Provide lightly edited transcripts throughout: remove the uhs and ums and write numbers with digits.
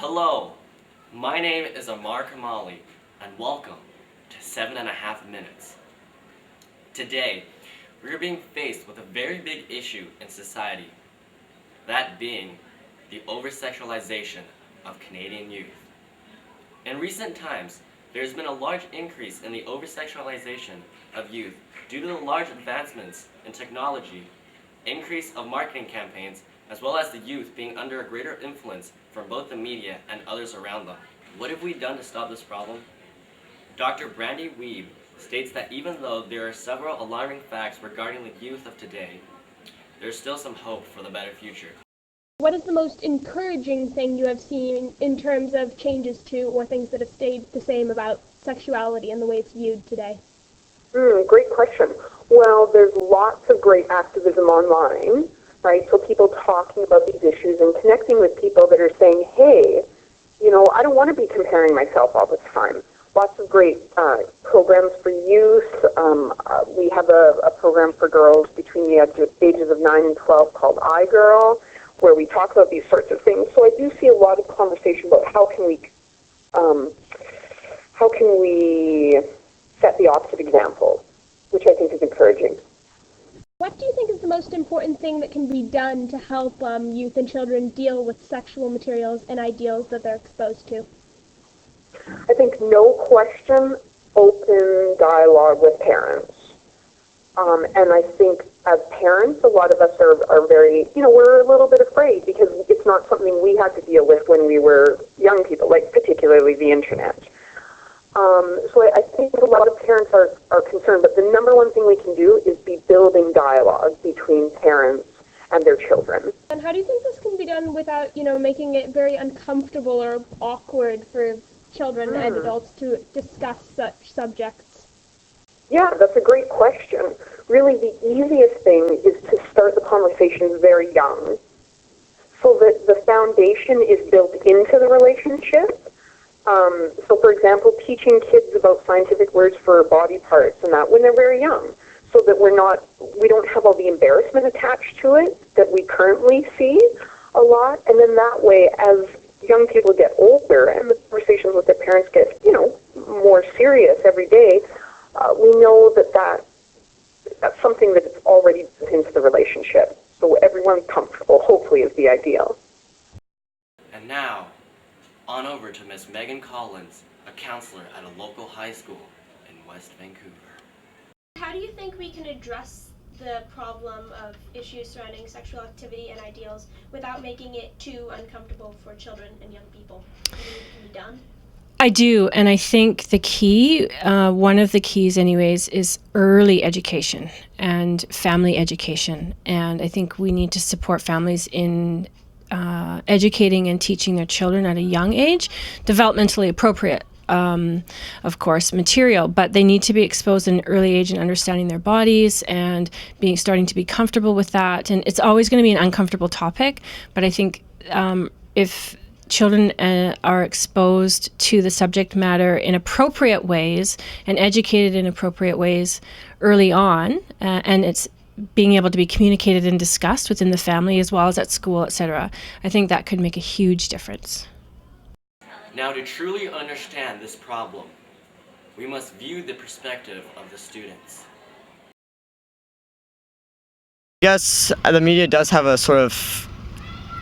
Hello, my name is Amar Kamali, and welcome to 7.5 Minutes. Today, we are being faced with a very big issue in society, that being the oversexualization of Canadian youth. In recent times, there has been a large increase in the oversexualization of youth due to the large advancements in technology, increase of marketing campaigns, as well as the youth being under a greater influence from both the media and others around them. What have we done to stop this problem? Dr. Brandy Weeb states that even though there are several alarming facts regarding the youth of today, there's still some hope for the better future. What is the most encouraging thing you have seen in terms of changes to or things that have stayed the same about sexuality and the way it's viewed today? Great question. Well, there's lots of great activism online, right? So people talking about these issues and connecting with people that are saying, hey, I don't want to be comparing myself all the time. Lots of great programs for youth. We have a program for girls between the ages of 9 and 12 called iGirl, where we talk about these sorts of things. So I do see a lot of conversation about how can we set the opposite example, which I think is encouraging. What do you think is the most important thing that can be done to help youth and children deal with sexual materials and ideals that they're exposed to? I think, no question, open dialogue with parents. And I think as parents, a lot of us are very, we're a little bit afraid because it's not something we had to deal with when we were young people, like particularly the internet. So I think a lot of parents are concerned, but the number one thing we can do is be building dialogue between parents and their children. And how do you think this can be done without, making it very uncomfortable or awkward for children and adults to discuss such subjects? Yeah, that's a great question. Really, the easiest thing is to start the conversation very young so that the foundation is built into the relationship. So, for example, teaching kids about scientific words for body parts and that when they're very young, so that we don't have all the embarrassment attached to it that we currently see a lot. And then that way, as young people get older and the conversations with their parents get, more serious every day, we know that's something that's already built into the relationship. So everyone's comfortable, hopefully, is the ideal. And now, on over to Miss Megan Collins, a counselor at a local high school in West Vancouver. How do you think we can address the problem of issues surrounding sexual activity and ideals without making it too uncomfortable for children and young people? Do you think it can be done? I do, and I think the key, one of the keys anyways, is early education and family education. And I think we need to support families in educating and teaching their children at a young age, developmentally appropriate, of course, material, but they need to be exposed at an early age in understanding their bodies and starting to be comfortable with that. And it's always going to be an uncomfortable topic, but I think if children are exposed to the subject matter in appropriate ways and educated in appropriate ways early on, and it's being able to be communicated and discussed within the family as well as at school, etc., I think that could make a huge difference. Now, to truly understand this problem, we must view the perspective of the students. Yes, the media does have a sort of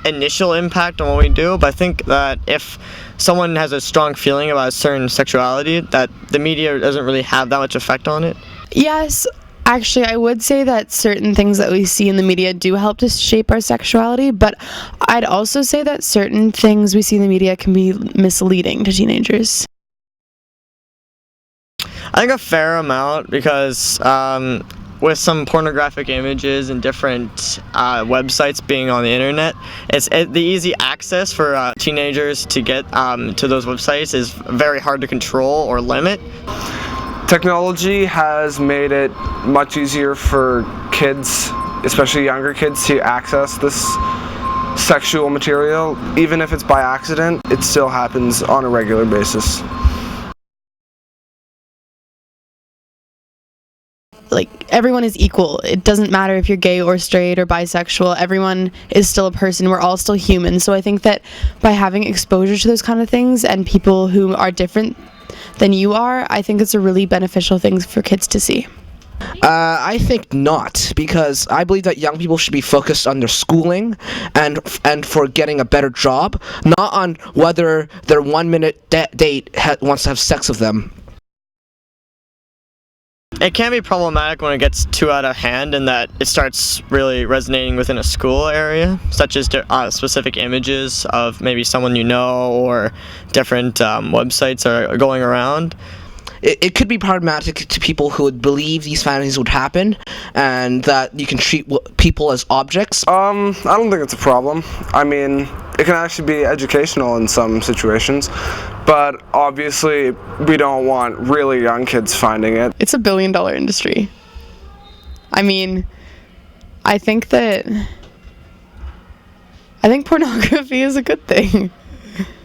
initial impact on what we do, but I think that if someone has a strong feeling about a certain sexuality, that the media doesn't really have that much effect on it. Yes, actually, I would say that certain things that we see in the media do help to shape our sexuality, but I'd also say that certain things we see in the media can be misleading to teenagers. I think a fair amount, because with some pornographic images and different websites being on the internet, the easy access for teenagers to get to those websites is very hard to control or limit. Technology has made it much easier for kids, especially younger kids, to access this sexual material. Even if it's by accident, it still happens on a regular basis. like everyone is equal. It doesn't matter if you're gay or straight or bisexual. Everyone is still a person. We're all still human. So I think that by having exposure to those kind of things and people who are different than you are, I think it's a really beneficial thing for kids to see. I think not, because I believe that young people should be focused on their schooling and for getting a better job, not on whether their 1 minute date wants to have sex with them. It can be problematic when it gets too out of hand and that it starts really resonating within a school area, such as specific images of maybe someone you know or different websites are going around. It could be problematic to people who would believe these fantasies would happen and that you can treat people as objects. I don't think it's a problem. I mean, it can actually be educational in some situations, but obviously we don't want really young kids finding it. It's $1 billion industry. I mean, I think pornography is a good thing.